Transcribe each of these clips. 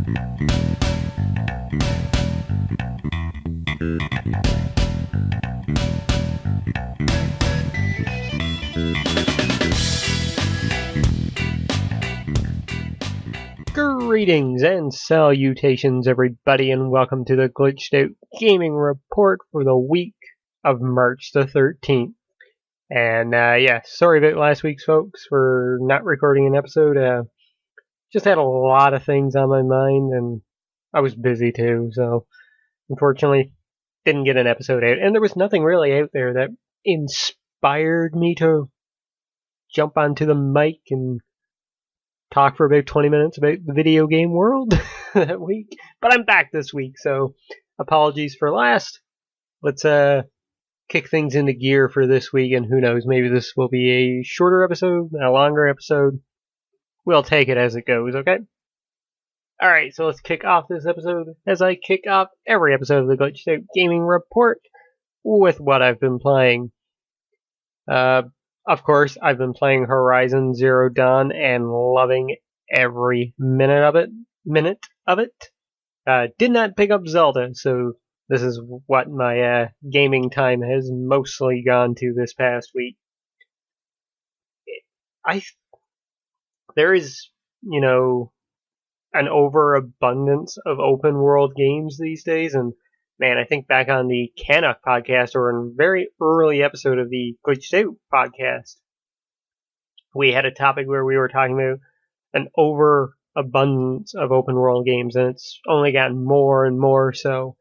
Greetings and salutations, everybody, and welcome to the Glitched Out Gaming Report for the week of March the 13th. And yeah, sorry about last week's, folks, for not recording an episode. Just had a lot of things on my mind, and I was busy too, so unfortunately didn't get an episode out. And there was nothing really out there that inspired me to jump onto the mic and talk for about 20 minutes about the video game world that week. But I'm back this week, so apologies for last. Let's kick things into gear for this week, and who knows, maybe this will be a shorter episode, a longer episode. We'll take it as it goes, okay? Alright, so let's kick off this episode, as I kick off every episode of the Glitched Out Gaming Report, with what I've been playing. Of course, I've been playing Horizon Zero Dawn and loving every minute of it. Did not pick up Zelda, so this is what my gaming time has mostly gone to this past week. There is, an overabundance of open world games these days, and man, I think back on the Canuck podcast, or in a very early episode of the Glitched Out podcast, we had a topic where we were talking about an overabundance of open world games, and it's only gotten more and more so.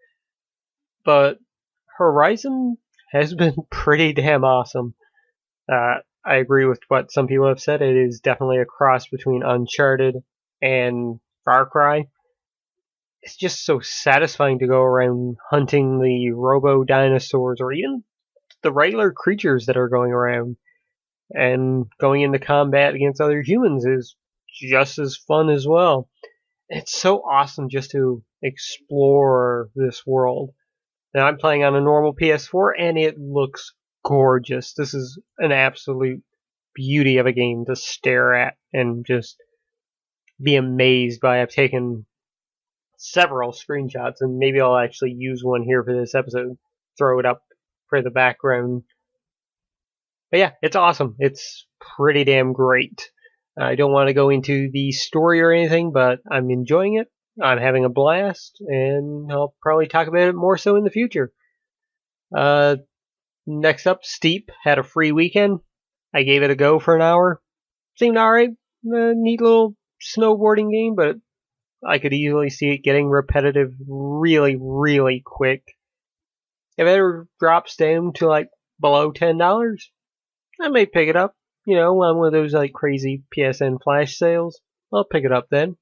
But Horizon has been pretty damn awesome. I agree with what some people have said. It is definitely a cross between Uncharted and Far Cry. It's just so satisfying to go around hunting the robo-dinosaurs, or even the regular creatures that are going around. And going into combat against other humans is just as fun as well. It's so awesome just to explore this world. Now, I'm playing on a normal PS4, and it looks gorgeous. This is an absolute beauty of a game to stare at and just be amazed by. I've taken several screenshots, and maybe I'll actually use one here for this episode, throw it up for the background. But yeah, it's awesome. It's pretty damn great. I don't want to go into the story or anything, but I'm enjoying it. I'm having a blast, and I'll probably talk about it more so in the future. Next up, Steep had a free weekend. I gave it a go for an hour. Seemed alright. Neat little snowboarding game, but I could easily see it getting repetitive really, really quick. If it ever drops down to like below $10, I may pick it up. On one of those like crazy PSN flash sales. I'll pick it up then.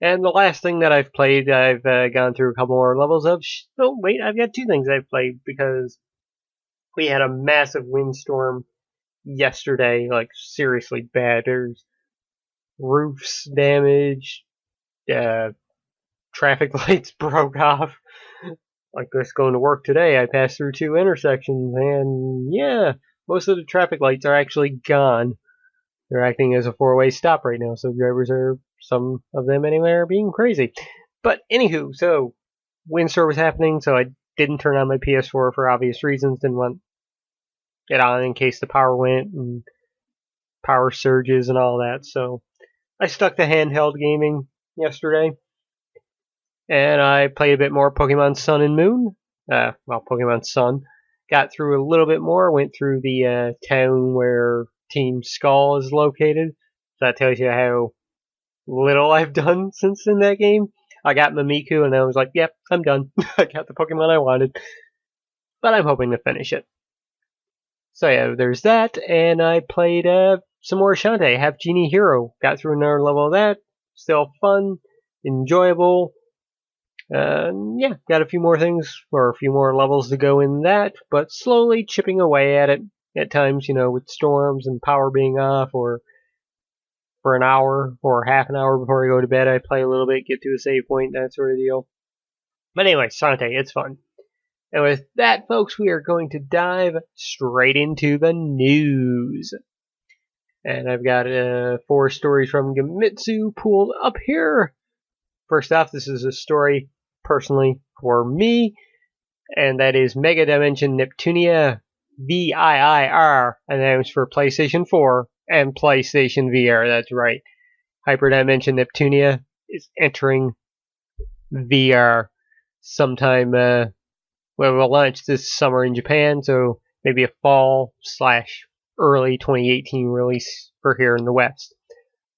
And the last thing that I've played, I've gone through a couple more levels of. Oh wait, I've got two things I've played, because we had a massive windstorm yesterday, like seriously bad. There's roofs damaged, traffic lights broke off. Like this going to work today, I passed through two intersections, and yeah, most of the traffic lights are actually gone. They're acting as a four-way stop right now, so drivers are, some of them anyway, are being crazy. But anywho, so windstorm was happening, so I didn't turn on my PS4 for obvious reasons. Didn't want it on in case the power went and power surges and all that. So I stuck to handheld gaming yesterday, and I played a bit more Pokemon Sun and Moon. Pokemon Sun. Got through a little bit more, went through the town where Team Skull is located. So that tells you how little I've done since in that game. I got Mimikyu, and I was like, yep, I'm done. I got the Pokemon I wanted. But I'm hoping to finish it. So yeah, there's that, and I played some more Shantae, Half Genie Hero. Got through another level of that. Still fun, enjoyable. Yeah, got a few more things, or a few more levels to go in that, but slowly chipping away at it. At times, with storms and power being off, or for an hour or half an hour before I go to bed, I play a little bit, get to a save point, that sort of deal. But anyway, Shantae, it's fun. And with that, folks, we are going to dive straight into the news. And I've got 4 stories from Gamitsu pulled up here. first off, this is a story personally for me, and that is Mega Dimension Neptunia VIIR, announced for PlayStation 4 and PlayStation VR. That's right. Hyper Dimension Neptunia is entering VR sometime. We'll launch this summer in Japan, so maybe a fall/early 2018 release for here in the West.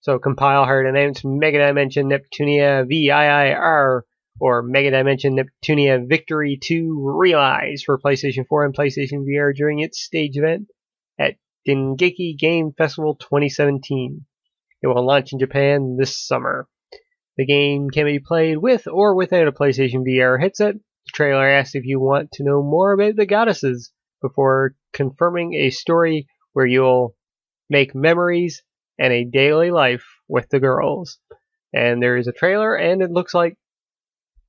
So Compile Hard announced Mega Dimension Neptunia VIIR, or Mega Dimension Neptunia Victory 2 Realize for PlayStation 4 and PlayStation VR during its stage event at Dengeki Game Festival 2017. It will launch in Japan this summer. The game can be played with or without a PlayStation VR headset. The trailer asks if you want to know more about the goddesses before confirming a story where you'll make memories and a daily life with the girls. And there is a trailer, and it looks like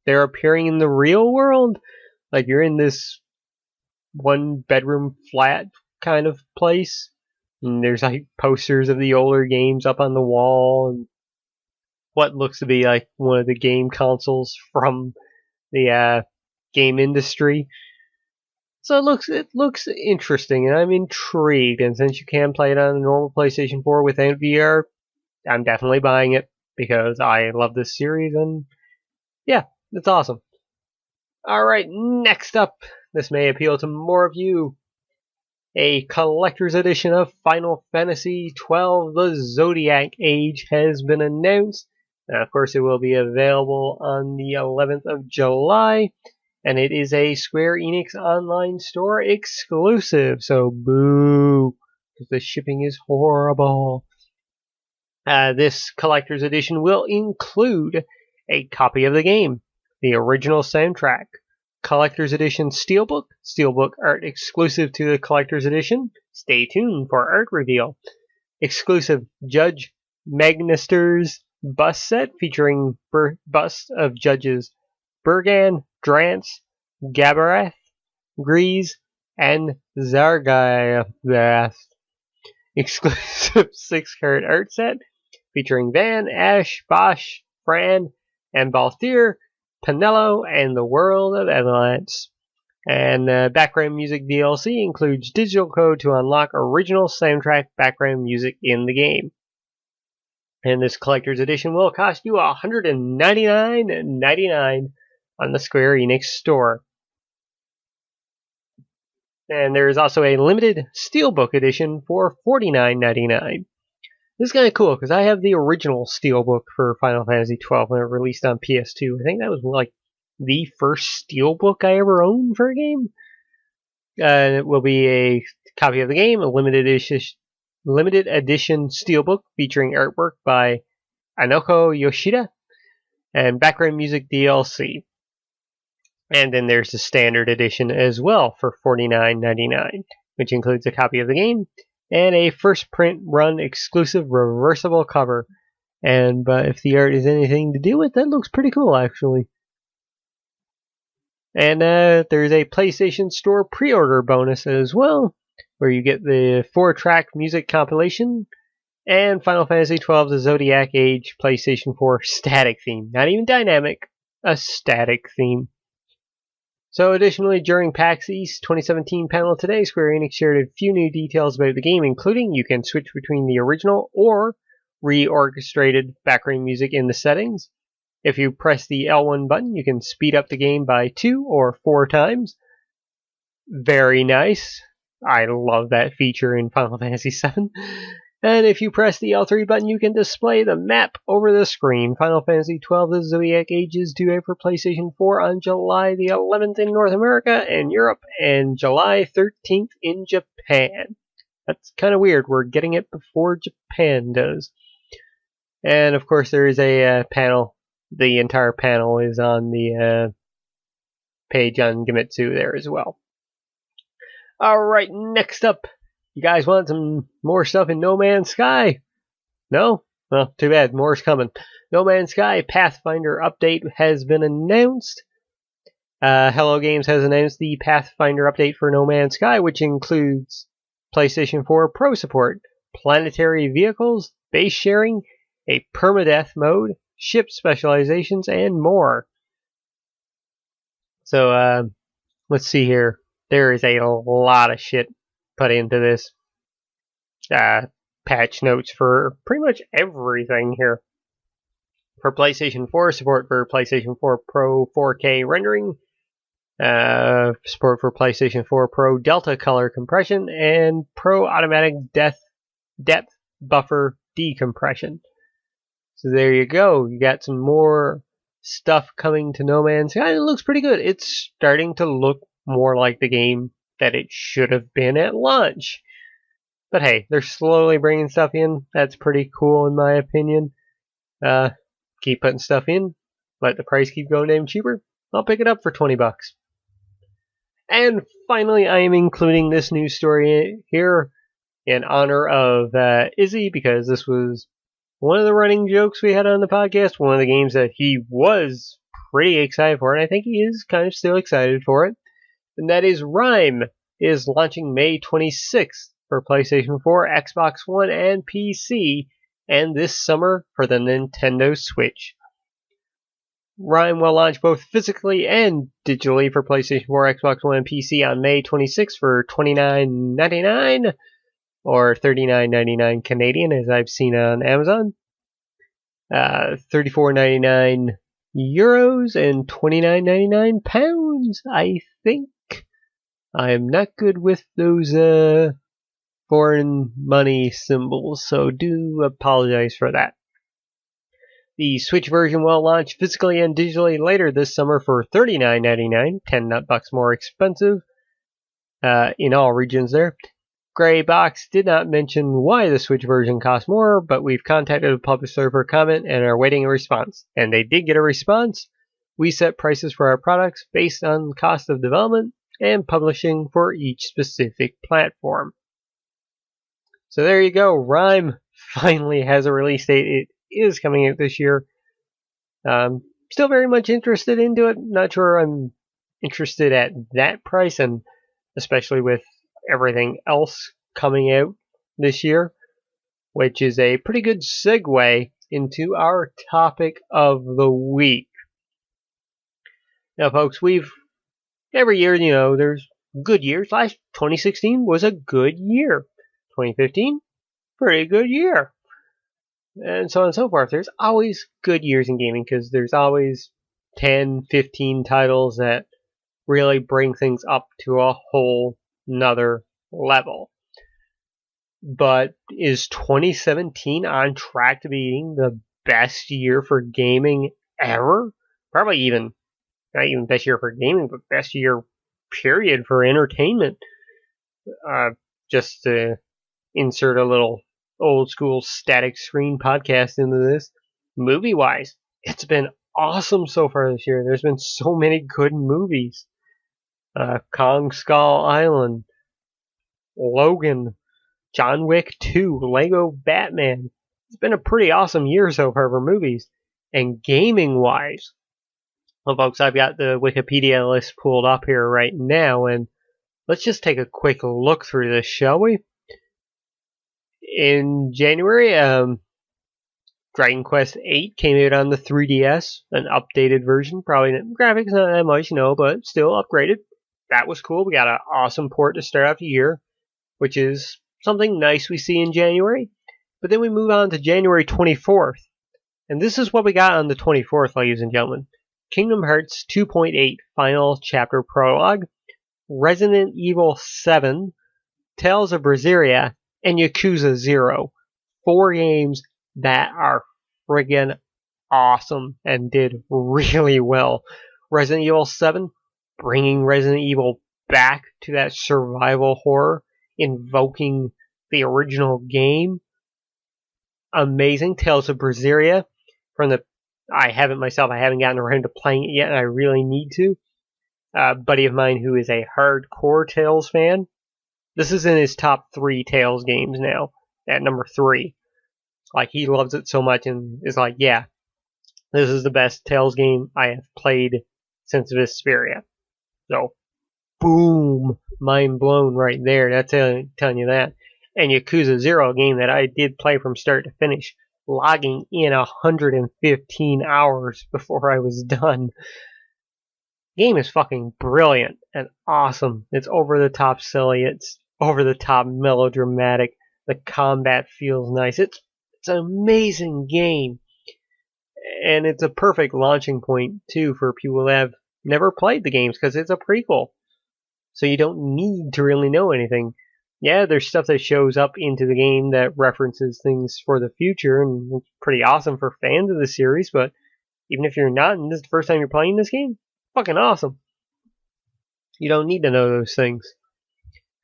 they're appearing in the real world. Like you're in this one bedroom flat kind of place, and there's like posters of the older games up on the wall, and what looks to be like one of the game consoles from the game industry. So it looks interesting, and I'm intrigued. And since you can play it on a normal PlayStation 4 without VR, I'm definitely buying it because I love this series, and yeah, it's awesome. Alright, next up, this may appeal to more of you. A collector's edition of Final Fantasy XII The Zodiac Age has been announced. Now, of course, it will be available on the 11th of July, and it is a Square Enix Online Store exclusive, so boo, because the shipping is horrible. This collector's edition will include a copy of the game, the original soundtrack, collector's edition steelbook art exclusive to the collector's edition. Stay tuned for art reveal. Exclusive Judge Magnister's bust set featuring busts of judges Bergan, Drance, Gabarath, Grease, and Zargabath. Exclusive 6-card art set featuring Van, Ash, Bosch, Fran, and Balthier, Pinello, and the World of Evelance. And background music DLC includes digital code to unlock original soundtrack background music in the game. And this collector's edition will cost you $199.99 on the Square Enix store. And there is also a limited steelbook edition for $49.99. This is kind of cool because I have the original steelbook for Final Fantasy XII when it released on PS2. I think that was like the first steelbook I ever owned for a game. It will be a copy of the game, a limited edition steelbook featuring artwork by Anoko Yoshida and background music DLC. And then there's the standard edition as well for $49.99, which includes a copy of the game and a first print run exclusive reversible cover. And if the art is anything to do with, that looks pretty cool actually. And there's a PlayStation Store pre-order bonus as well, where you get the 4-track music compilation and Final Fantasy XII The Zodiac Age PlayStation 4 static theme. Not even dynamic, a static theme. So additionally, during PAX East 2017 panel today, Square Enix shared a few new details about the game, including you can switch between the original or reorchestrated background music in the settings. If you press the L1 button, you can speed up the game by 2 or 4 times. Very nice. I love that feature in Final Fantasy VII. And if you press the L3 button, you can display the map over the screen. Final Fantasy XII The Zodiac Age is due out for PlayStation 4 on July the 11th in North America and Europe, and July 13th in Japan. That's kind of weird. We're getting it before Japan does. And of course, there is a panel. The entire panel is on the page on Gemitsu there as well. Alright, next up. You guys want some more stuff in No Man's Sky? No? Well, too bad. More's coming. No Man's Sky Pathfinder update has been announced. Hello Games has announced the Pathfinder update for No Man's Sky, which includes PlayStation 4 Pro support, planetary vehicles, base sharing, a permadeath mode, ship specializations, and more. So let's see here. There is a lot of shit put into this patch notes for pretty much everything here. For PlayStation 4, support for PlayStation 4 Pro 4K rendering, support for PlayStation 4 Pro Delta color compression, and Pro automatic depth buffer decompression. So there you go. You got some more stuff coming to No Man's Sky. It looks pretty good. It's starting to look more like the game that it should have been at launch. But hey, they're slowly bringing stuff in. That's pretty cool in my opinion. Keep putting stuff in. Let the price keep going down cheaper. I'll pick it up for $20. And finally, I am including this news story here in honor of Izzy, because this was one of the running jokes we had on the podcast, one of the games that he was pretty excited for, and I think he is kind of still excited for it. And that is Rime is launching May 26th for PlayStation 4, Xbox One, and PC, and this summer for the Nintendo Switch. Rime will launch both physically and digitally for PlayStation 4, Xbox One, and PC on May 26th for $29.99 or $39.99 Canadian, as I've seen on Amazon. €34.99 and £29.99 pounds, I think. I am not good with those foreign money symbols, so do apologize for that. The Switch version will launch physically and digitally later this summer for $39.99, $10 more expensive in all regions there. Gray Box did not mention why the Switch version costs more, but we've contacted the publisher for comment and are waiting a response. And they did get a response. We set prices for our products based on cost of development and publishing for each specific platform. So there you go. Rime finally has a release date. It is coming out this year. Still very much interested into it. Not sure I'm interested at that price, and especially with everything else coming out this year, which is a pretty good segue into our topic of the week. Now, folks, every year, there's good years. 2016 was a good year. 2015, pretty good year. And so on and so forth. There's always good years in gaming because there's always 10, 15 titles that really bring things up to a whole nother level. But is 2017 on track to being the best year for gaming ever? Probably even, not even best year for gaming, but best year period for entertainment. Just to insert a little old school static screen podcast into this. Movie wise, it's been awesome so far this year. There's been so many good movies. Kong Skull Island, Logan, John Wick 2, Lego Batman. It's been a pretty awesome year so far for movies. And gaming wise, well, folks, I've got the Wikipedia list pulled up here right now, and let's just take a quick look through this, shall we? In January, Dragon Quest VIII came out on the 3DS, an updated version. Probably graphics not that much, but still upgraded. That was cool. We got an awesome port to start off the year, which is something nice we see in January. But then we move on to January 24th. And this is what we got on the 24th, ladies and gentlemen. Kingdom Hearts 2.8 Final Chapter Prologue, Resident Evil 7, Tales of Berseria, and Yakuza 0. 4 games that are friggin' awesome and did really well. Resident Evil 7, bringing Resident Evil back to that survival horror, invoking the original game. Amazing. Tales of Berseria, I haven't gotten around to playing it yet, and I really need to. A buddy of mine who is a hardcore Tales fan, this is in his top 3 Tales games now, at number 3. Like, he loves it so much and is like, yeah, this is the best Tales game I have played since Vesperia. So, boom, mind blown right there. That's telling you that. And Yakuza 0, a game that I did play from start to finish. logging in 115 hours before I was done. The game is fucking brilliant and awesome. It's over the top silly. It's over the top melodramatic. The combat feels nice. It's an amazing game. And it's a perfect launching point, too, for people that have never played the games, because it's a prequel. So you don't need to really know anything. Yeah, there's stuff that shows up into the game that references things for the future, and it's pretty awesome for fans of the series, but even if you're not, and this is the first time you're playing this game, fucking awesome. You don't need to know those things.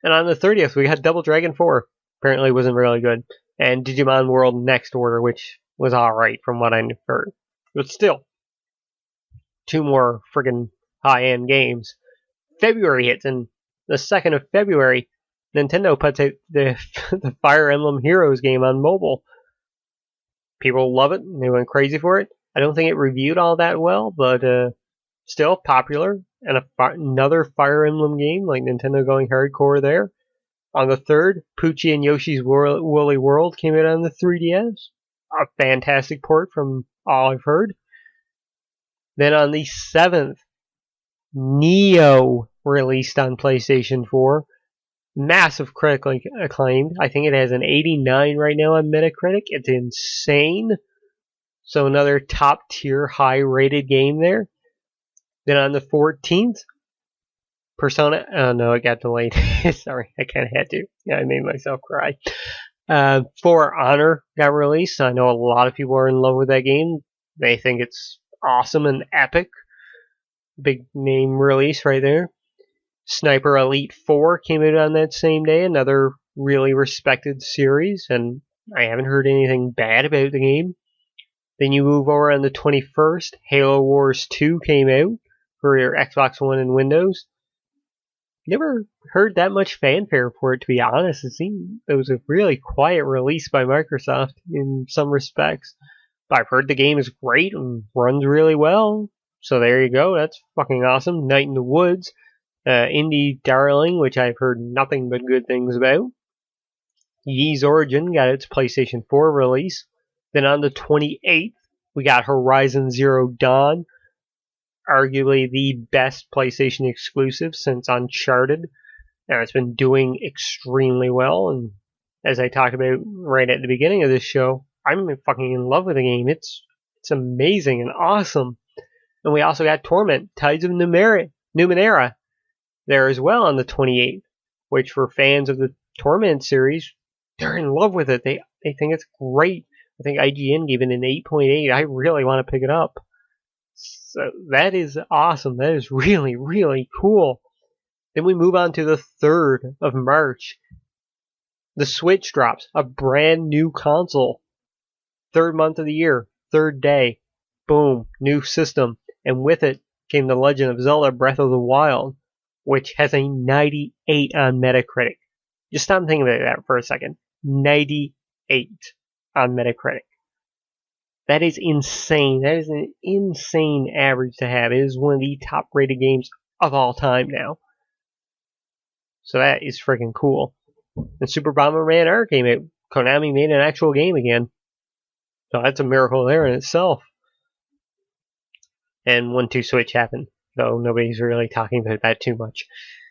And on the 30th, we got Double Dragon 4. Apparently wasn't really good. And Digimon World Next Order, which was alright from what I heard. But still, 2 more friggin' high-end games. February hits, and the 2nd of February, Nintendo puts out the Fire Emblem Heroes game on mobile. People love it, and they went crazy for it. I don't think it reviewed all that well, but still popular. And another Fire Emblem game, like Nintendo going hardcore there. On the 3rd, Poochie and Yoshi's Woolly World came out on the 3DS. A fantastic port from all I've heard. Then on the 7th, Neo released on PlayStation 4. Massive critically acclaimed. I think it has an 89 right now on Metacritic. It's insane. So another top tier, high rated game there. Then on the 14th, Persona. Oh no, it got delayed. Sorry, I kind of had to. Yeah, I made myself cry. For Honor got released. I know a lot of people are in love with that game. They think it's awesome and epic. Big name release right there. Sniper Elite 4 came out on that same day. Another really respected series, and I haven't heard anything bad about the game. Then you move over on the 21st. Halo Wars 2 came out for your Xbox One and Windows. Never heard that much fanfare for it, to be honest. It seemed it was a really quiet release by Microsoft in some respects. But I've heard the game is great and runs really well. So there you go. That's fucking awesome. Night in the Woods. Indie darling, which I've heard nothing but good things about. Ys Origin got its PlayStation 4 release. Then on the 28th, we got Horizon Zero Dawn. Arguably the best PlayStation exclusive since Uncharted. And it's been doing extremely well. And as I talked about right at the beginning of this show, I'm fucking in love with the game. It's amazing and awesome. And we also got Torment, Tides of Numenera there as well on the 28th, which for fans of the Torment series, they're in love with it. They think it's great. I think IGN gave it an 8.8. I really want to pick it up. So that is awesome. That is really, really cool. Then we move on to the 3rd of March. The Switch drops a brand new console. 3rd month of the year, 3rd day. Boom, new system. And with it came The Legend of Zelda Breath of the Wild, which has a 98 on Metacritic. Just stop thinking about that for a second. 98 on Metacritic. That is insane. That is an insane average to have. It is one of the top rated games of all time now. So that is freaking cool. And Super Bomberman R came out. Konami made an actual game again. So that's a miracle there in itself. And 1-2 Switch happened, though nobody's really talking about that too much.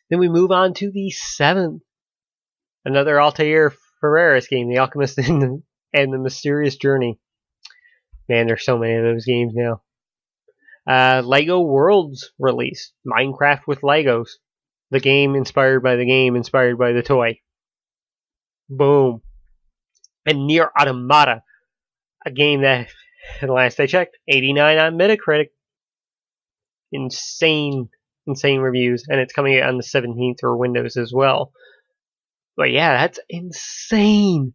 Then we move on to the 7th. Another Altair Ferreras game, The Alchemist and the Mysterious Journey. Man, there's so many of those games now. Lego Worlds release. Minecraft with Legos. The game inspired by the game, inspired by the toy. Boom. And Nier Automata. A game that, at last I checked, 89 on Metacritic. Insane reviews. And it's coming out on the 17th for Windows as well. But yeah, that's insane.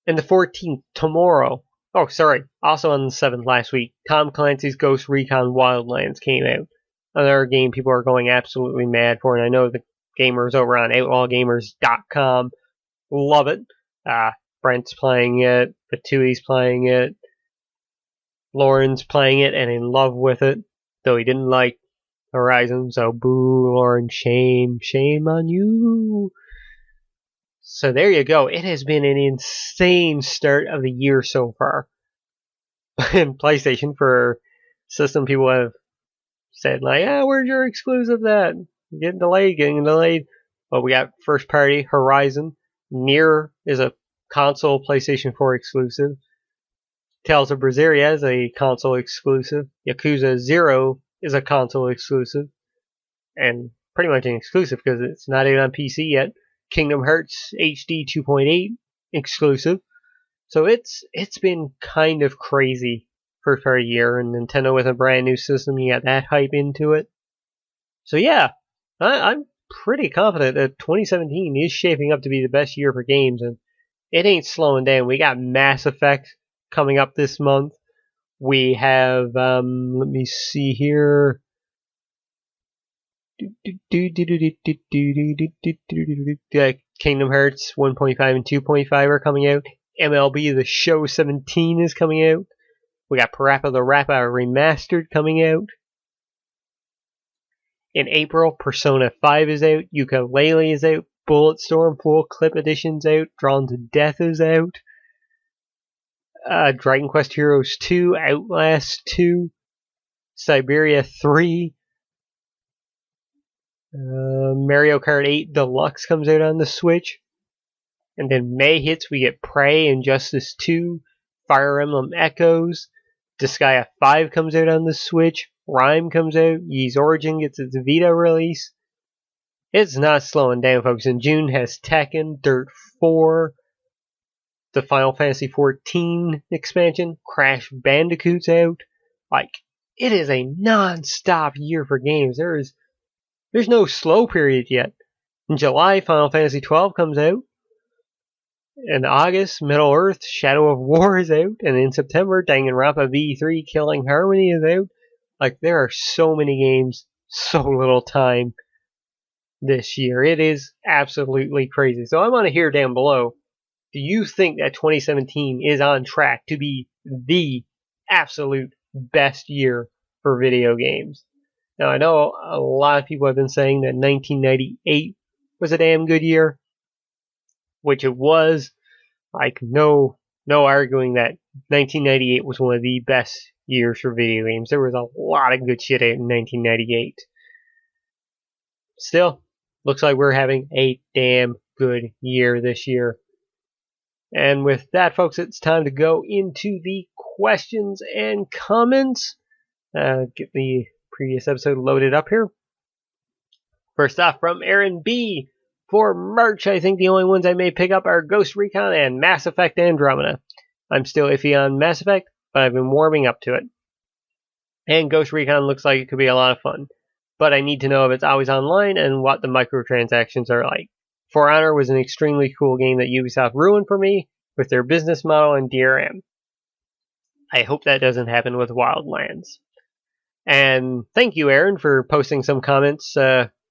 And the 14th, tomorrow. Oh, sorry. Also on the 7th last week, Tom Clancy's Ghost Recon Wildlands came out. Another game people are going absolutely mad for, and I know the gamers over on OutlawGamers.com love it. Brent's playing it, Batui's playing it, Lauren's playing it and in love with it, though he didn't like Horizon, so boo, Lauren, shame on you. So there you go. It has been an insane start of the year so far. and PlayStation for system. People have said like, where's your exclusive that? Getting delayed. Well, we got first party Horizon. Nier is a console PlayStation 4 exclusive. Tales of Berseria is a console exclusive. Yakuza 0 is a console exclusive. And pretty much an exclusive because it's not out on PC yet. Kingdom Hearts HD 2.8 exclusive. So it's been kind of crazy for a year, and Nintendo with a brand new system, you got that hype into it. So yeah, I'm pretty confident that 2017 is shaping up to be the best year for games, and it ain't slowing down. We got Mass Effect coming up this month. We have, let me see here. Kingdom Hearts 1.5 and 2.5 are coming out. MLB The Show 17 is coming out. We got Parappa the Rapper Remastered coming out. In April, Persona 5 is out. Yooka-Laylee is out. Bulletstorm Full Clip Edition's out. Drawn to Death is out. Dragon Quest Heroes 2, Outlast 2, Siberia 3. Mario Kart 8 Deluxe comes out on the Switch. And then May hits, we get Prey, Injustice 2, Fire Emblem Echoes, Disgaea 5 comes out on the Switch, Rime comes out, Ys Origin gets its Vita release. It's not slowing down, folks. In June has Tekken, Dirt 4, the Final Fantasy XIV expansion, Crash Bandicoot's out. Like, it is a non-stop year for games. There's no slow period yet. In July, Final Fantasy XII comes out. In August, Middle Earth Shadow of War is out. And in September, Danganronpa V3 Killing Harmony is out. Like, there are so many games, so little time this year. It is absolutely crazy. So I want to hear down below, do you think that 2017 is on track to be the absolute best year for video games? Now, I know a lot of people have been saying that 1998 was a damn good year, which it was. Like, no arguing that 1998 was one of the best years for video games. There was a lot of good shit out in 1998. Still, looks like we're having a damn good year this year. And with that, folks, it's time to go into the questions and comments. Get the previous episode loaded up here. First off, from Aaron B. For merch, I think the only ones I may pick up are Ghost Recon and Mass Effect Andromeda. I'm still iffy on Mass Effect, but I've been warming up to it. And Ghost Recon looks like it could be a lot of fun, but I need to know if it's always online and what the microtransactions are like. For Honor was an extremely cool game that Ubisoft ruined for me with their business model and DRM. I hope that doesn't happen with Wildlands. And thank you, Aaron, for posting some comments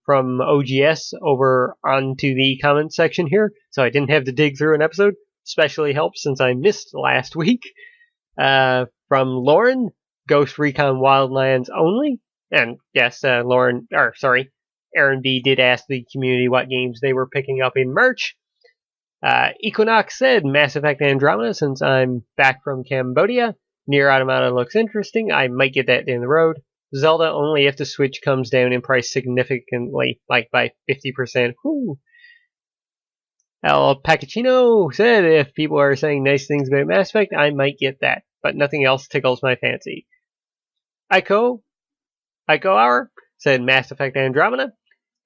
from OGS over onto the comments section here, so I didn't have to dig through an episode. Especially helps since I missed last week. From Lauren, Ghost Recon Wildlands only. And yes, Aaron B did ask the community what games they were picking up in merch. Equinox said Mass Effect Andromeda since I'm back from Cambodia. Nier Automata looks interesting. I might get that down the road. Zelda only if the Switch comes down in price significantly, like by 50%. Whew. El Pacachino said if people are saying nice things about Mass Effect, I might get that, but nothing else tickles my fancy. Ico Hour said Mass Effect Andromeda.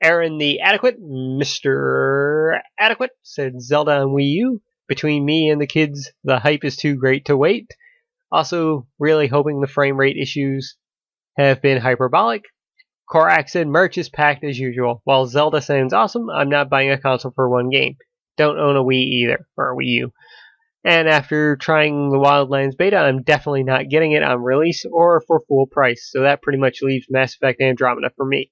Aaron the Adequate, Mr. Adequate, said Zelda on Wii U. Between me and the kids, the hype is too great to wait. Also, really hoping the frame rate issues have been hyperbolic. Korak said merch is packed as usual. While Zelda sounds awesome, I'm not buying a console for one game. Don't own a Wii either, or a Wii U. And after trying the Wildlands beta, I'm definitely not getting it on release or for full price, so that pretty much leaves Mass Effect Andromeda for me.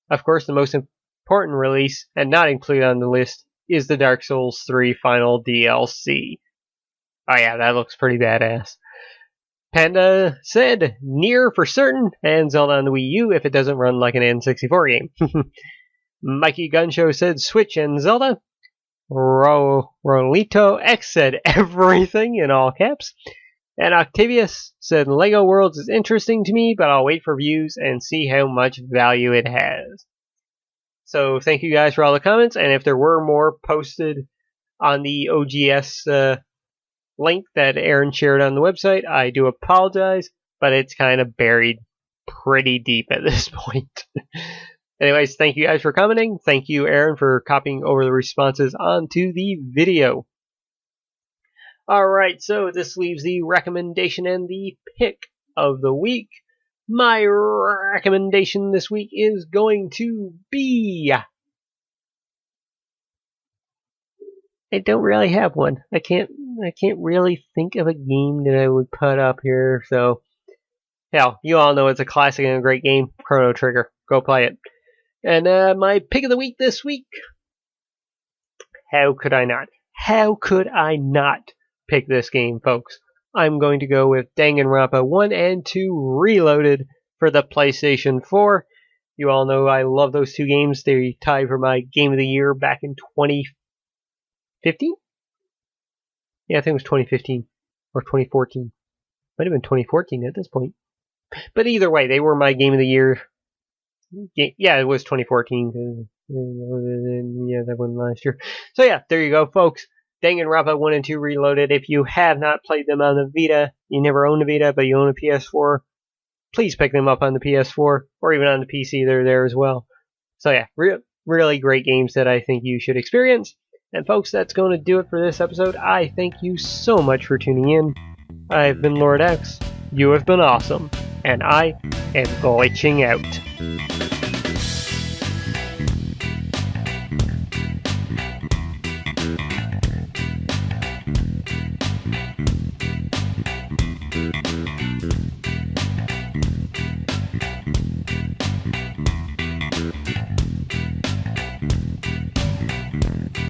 Of course, the most important release, and not included on the list, is the Dark Souls 3 final DLC. Oh yeah, that looks pretty badass. Panda said Nier for certain, and Zelda on the Wii U if it doesn't run like an N64 game. Mikey Gunshow said Switch and Zelda. Rolito X said everything in all caps. And Octavius said, Lego Worlds is interesting to me, but I'll wait for views and see how much value it has. So thank you guys for all the comments, and if there were more posted on the OGS link that Aaron shared on the website, I do apologize, but it's kind of buried pretty deep at this point. Anyways, thank you guys for commenting. Thank you, Aaron, for copying over the responses onto the video. Alright, so this leaves the recommendation and the pick of the week. My recommendation this week is going to be... I don't really have one. I can't really think of a game that I would put up here, so... Hell, you all know it's a classic and a great game, Chrono Trigger. Go play it. And my pick of the week this week... How could I not? How could I not pick this game, folks? I'm going to go with Danganronpa 1 and 2 Reloaded for the PlayStation 4. You all know I love those two games. They tied for my Game of the Year back in 2015? Yeah, I think it was 2015 or 2014. Might have been 2014 at this point. But either way, they were my Game of the Year. Yeah, it was 2014. Yeah, that wasn't last year. So yeah, there you go, folks. Danganronpa 1 and 2 Reloaded. If you have not played them on the Vita, you never owned a Vita, but you own a PS4, please pick them up on the PS4 or even on the PC. They're there as well. So yeah, really great games that I think you should experience. And folks, that's going to do it for this episode. I thank you so much for tuning in. I've been Lord X. You have been awesome. And I am glitching out.